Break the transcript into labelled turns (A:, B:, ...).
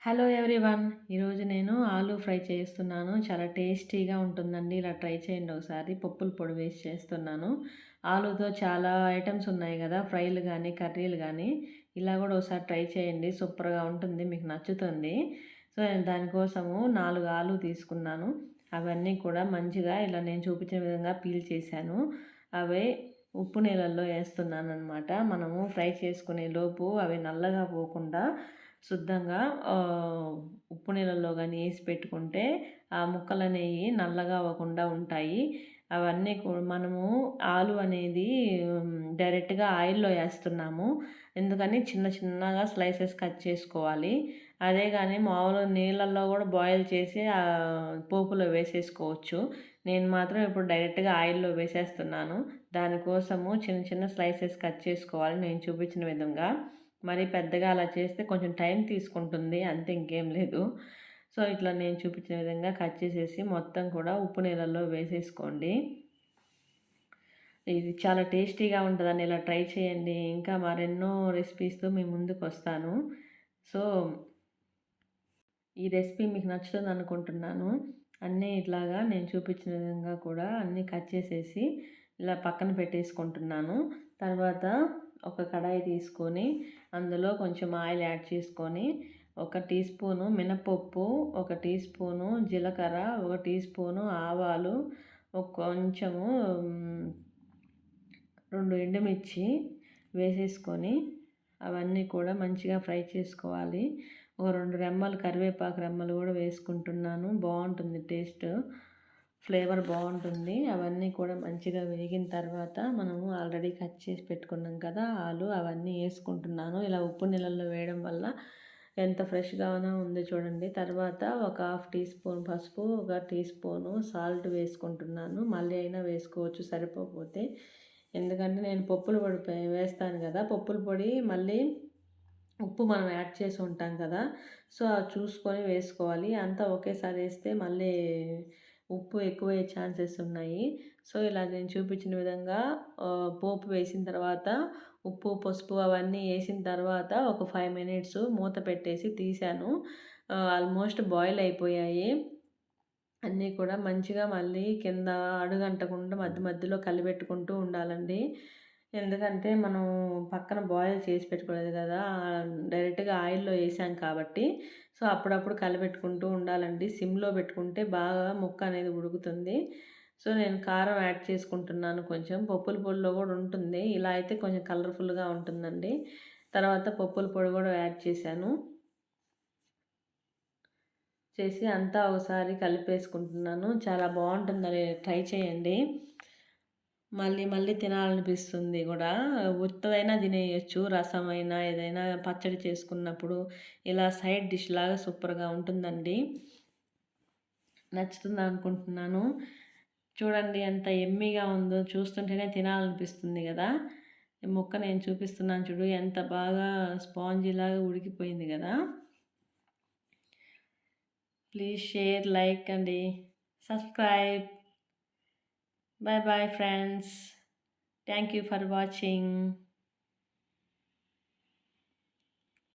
A: Hello everyone. ఈరోజు నేను aloo fry చేస్తున్నాను. చాలా టేస్టీగా ఉంటుందండి. ఇలా ట్రై చేయండి ఒకసారి. పప్పుల పొడి వేసి చేస్తున్నాను. ఆలూతో చాలా ఐటమ్స్ ఉన్నాయి కదా, ఫ్రైలు కానీ కర్రీలు కానీ. ఇలా కూడా ఒకసారి ట్రై చేయండి, సూపర్గా ఉంటుంది, మీకు నచ్చుతుంది. సో నేను దానికోసము 4 ఆలు తీసుకున్నాను. అవన్నీ కూడా మంచిగా ఇలా నేను చూపించిన విధంగా పీల్ చేశాను. అవి ఉప్పు నీళ్ళల్లో వేస్తున్నాను అనమాట. మనము ఫ్రై చేసుకునే లోపు అవి నల్లగా పోకుండా శుద్ధంగా ఉప్పు నీళ్ళల్లో కానీ వేసి పెట్టుకుంటే ఆ ముక్కలు అనేవి నల్లగా అవ్వకుండా ఉంటాయి. అవన్నీ మనము ఆలు అనేది డైరెక్ట్గా ఆయిల్లో వేస్తున్నాము. ఎందుకని చిన్న చిన్నగా స్లైసెస్ కట్ చేసుకోవాలి. అదే కానీ మామూలు నీళ్ళల్లో కూడా బాయిల్ చేసి పోపులో వేసేసుకోవచ్చు. నేను మాత్రం ఇప్పుడు డైరెక్ట్గా ఆయిల్లో వేసేస్తున్నాను. దానికోసము చిన్న చిన్న స్లైసెస్ కట్ చేసుకోవాలి నేను చూపించిన విధంగా. మరి పెద్దగా అలా చేస్తే కొంచెం టైం తీసుకుంటుంది, అంతే, ఇంకేం లేదు. సో ఇట్లా నేను చూపించిన విధంగా కట్ చేసేసి మొత్తం కూడా ఉప్పు నీళ్ళల్లో వేసేసుకోండి. ఇది చాలా టేస్టీగా ఉంటుందని ఇలా ట్రై చేయండి. ఇంకా మరెన్నో రెసిపీస్తో మీ ముందుకు వస్తాను. సో ఈ రెసిపీ మీకు నచ్చుతుంది అనుకుంటున్నాను. అన్నీ ఇట్లాగా నేను చూపించిన విధంగా కూడా అన్నీ కట్ చేసేసి ఇలా పక్కన పెట్టేసుకుంటున్నాను. తర్వాత ఒక కడాయి తీసుకొని అందులో కొంచెం ఆయిల్ యాడ్ చేసుకొని 1 టీ స్పూను మినపప్పు, 1 టీ స్పూను జీలకర్ర, 1 టీ స్పూను ఆవాలు, కొంచెము 2 ఎండుమిర్చి వేసేసుకొని అవన్నీ కూడా మంచిగా ఫ్రై చేసుకోవాలి. 2 రెమ్మలు కరివేపాకు రెమ్మలు కూడా వేసుకుంటున్నాను. బాగుంటుంది టేస్ట్, ఫ్లేవర్ బాగుంటుంది. అవన్నీ కూడా మంచిగా వేగిన తర్వాత మనము ఆల్రెడీ కట్ చేసి పెట్టుకున్నాం కదా ఆలు, అవన్నీ వేసుకుంటున్నాను. ఇలా ఉప్పు నీళ్ళల్లో వేయడం వల్ల ఎంత ఫ్రెష్గానో ఉందో చూడండి. తర్వాత 1/2 టీ స్పూన్ పసుపు, 1 టీ స్పూను సాల్ట్ వేసుకుంటున్నాను. మళ్ళీ అయినా వేసుకోవచ్చు సరిపోతే, ఎందుకంటే నేను పప్పుల పొడి వేస్తాను కదా, పప్పుల పొడి మళ్ళీ ఉప్పు మనం యాడ్ చేసి ఉంటాం కదా, సో అది చూసుకొని వేసుకోవాలి. అంతా ఒకేసారి వేస్తే మళ్ళీ ఉప్పు ఎక్కువయ్యే ఛాన్సెస్ ఉన్నాయి. సో ఇలా నేను చూపించిన విధంగా పోపు వేసిన తర్వాత ఉప్పు పసుపు అవన్నీ వేసిన తర్వాత ఒక 5 మినిట్స్ మూత పెట్టేసి తీసాను. ఆల్మోస్ట్ బాయిల్ అయిపోయాయి అన్నీ కూడా. మంచిగా మళ్ళీ కింద అడుగంటకుండా మధ్య మధ్యలో కలిపెట్టుకుంటూ ఉండాలండి. ఎందుకంటే మనం పక్కన బాయిల్ చేసి పెట్టుకోలేదు కదా, డైరెక్ట్గా ఆయిల్లో వేసాం కాబట్టి. సో అప్పుడప్పుడు కలిపెట్టుకుంటూ ఉండాలండి. సిమ్లో పెట్టుకుంటే బాగా ముక్క అనేది ఉడుకుతుంది. సో నేను కారం యాడ్ చేసుకుంటున్నాను. కొంచెం పప్పుల పొడిలో కూడా ఉంటుంది, ఇలా అయితే కొంచెం కలర్ఫుల్గా ఉంటుందండి. తర్వాత పప్పుల పొడి కూడా యాడ్ చేశాను. చేసి అంతా ఒకసారి కలిపేసుకుంటున్నాను. చాలా బాగుంటుందని ట్రై చేయండి. మళ్ళీ మళ్ళీ తినాలనిపిస్తుంది కూడా. ఉత్తదైనా తినేయచ్చు, రసమైనా ఏదైనా పచ్చడి చేసుకున్నప్పుడు ఇలా సైడ్ డిష్ లాగా సూపర్గా ఉంటుందండి. నచ్చుతుంది అనుకుంటున్నాను. చూడండి ఎంత ఎమ్మీగా ఉందో, చూస్తుంటేనే తినాలనిపిస్తుంది కదా. ఈ ముక్క నేను చూపిస్తున్నాను చూడు, ఎంత బాగా స్పాంజీలాగా ఉడికిపోయింది కదా. ప్లీజ్ షేర్, లైక్ అండి, subscribe. Bye bye friends. Thank you for watching.